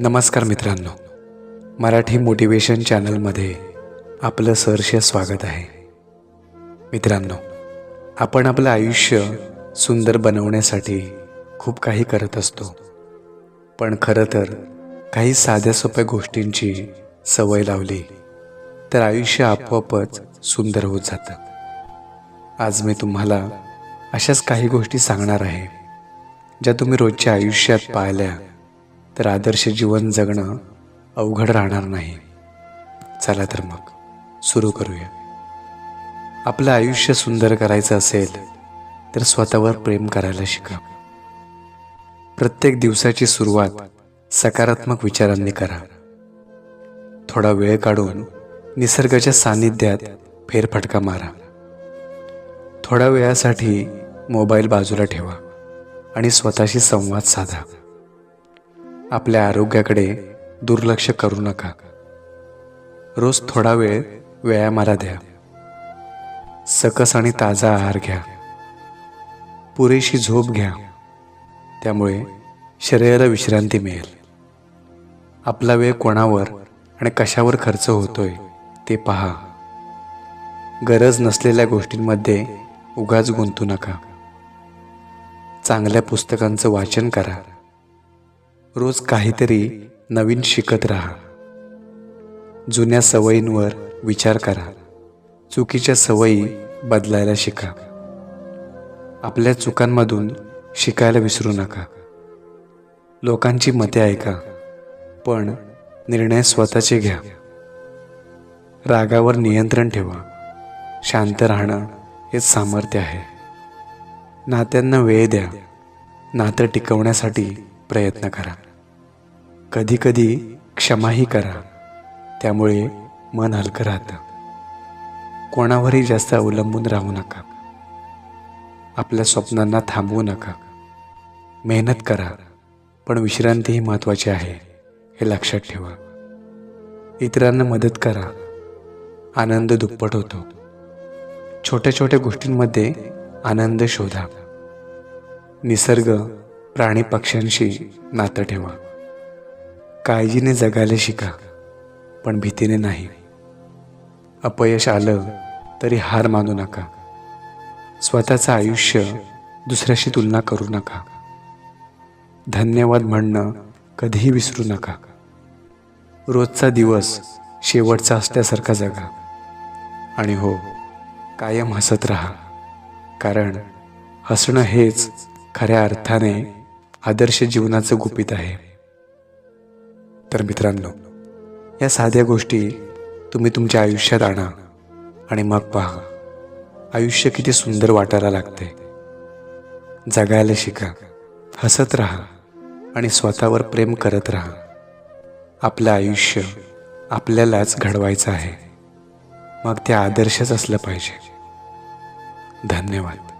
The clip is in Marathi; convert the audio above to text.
नमस्कार मित्रांनो, मराठी मोटिवेशन चॅनलमध्ये आपलं सहर्ष स्वागत आहे। मित्रांनो, आपण आपलं आयुष्य सुंदर बनवण्यासाठी खूप काही करत असतो, पण खरं तर काही साध्या सोप्या गोष्टींची सवय लावली तर आयुष्य आपोआपच सुंदर होत जातं। आज मी तुम्हाला अशाच काही गोष्टी सांगणार आहे ज्या तुम्ही रोजच्या आयुष्यात पाळल्या तर आदर्श जीवन जगणं अवघड राहणार नाही। चला तर मग सुरू करूया। आपलं आयुष्य सुंदर करायचं असेल तर स्वतःवर प्रेम करायला शिका। प्रत्येक दिवसाची सुरुवात सकारात्मक विचारांनी करा। थोडा वेळ काढून निसर्गाच्या सानिध्यात फेरफटका मारा। थोड्या वेळासाठी मोबाईल बाजूला ठेवा आणि स्वतःशी संवाद साधा। आपल्या आरोग्याकडे दुर्लक्ष करू नका। रोज थोडा वेळ व्यायामाला द्या। सकस आणि ताजा आहार घ्या। पुरेशी झोप घ्या, त्यामुळे शरीराला विश्रांती मिळेल। आपला वेळ कोणावर आणि कशावर खर्च होतोय ते पहा। गरज नसलेल्या गोष्टींमध्ये उगाच गुंतू नका। चांगल्या पुस्तकांचं वाचन करा। रोज काहीतरी नवीन शिकत राहा। जुन्या सवयींवर विचार करा। चुकीच्या सवयी बदलायला शिका। आपल्या चुकांमधून शिकायला विसरू नका। लोकांची मते ऐका, पण निर्णय स्वतःचे घ्या। रागावर नियंत्रण ठेवा। शांत राहणं हेच सामर्थ्य आहे। नात्यांना वेळ द्या। नातं टिकवण्यासाठी प्रयत्न करा। कधी कधी क्षमाही करा, त्यामुळे मन हलकं राहतं। कोणावरही जास्त अवलंबून राहू नका। आपल्या स्वप्नांना थांबवू नका। मेहनत करा, पण विश्रांतीही महत्त्वाची आहे हे लक्षात ठेवा। इतरांना मदत करा, आनंद दुप्पट होतो। छोट्या छोट्या गोष्टींमध्ये आनंद शोधा। निसर्ग, प्राणी, पक्ष्यांशी नातं ठेवा। काळजीने जगायला शिका, पण भीतीने नाही। अपयश आलं तरी हार मानू नका। स्वतःचं आयुष्य दुसऱ्याशी तुलना करू नका। धन्यवाद म्हणणं कधीही विसरू नका। रोजचा दिवस शेवटचा असल्यासारखा जगा। आणि हो, कायम हसत राहा, कारण हसणं हेच खऱ्या अर्थाने आदर्श जीवनाचं गुपित आहे। तर मित्रांनो, या साध्या गोष्टी तुम्ही तुमच्या आयुष्यात आणा आणि मग पहा, आयुष्य किती सुंदर वाटायला लागते। जगायला शिका, हसत राहा आणि स्वतःवर प्रेम करत राहा। आपलं आयुष्य आपल्यालाच घडवायचं आहे, मग ते आदर्शच असलं पाहिजे। धन्यवाद।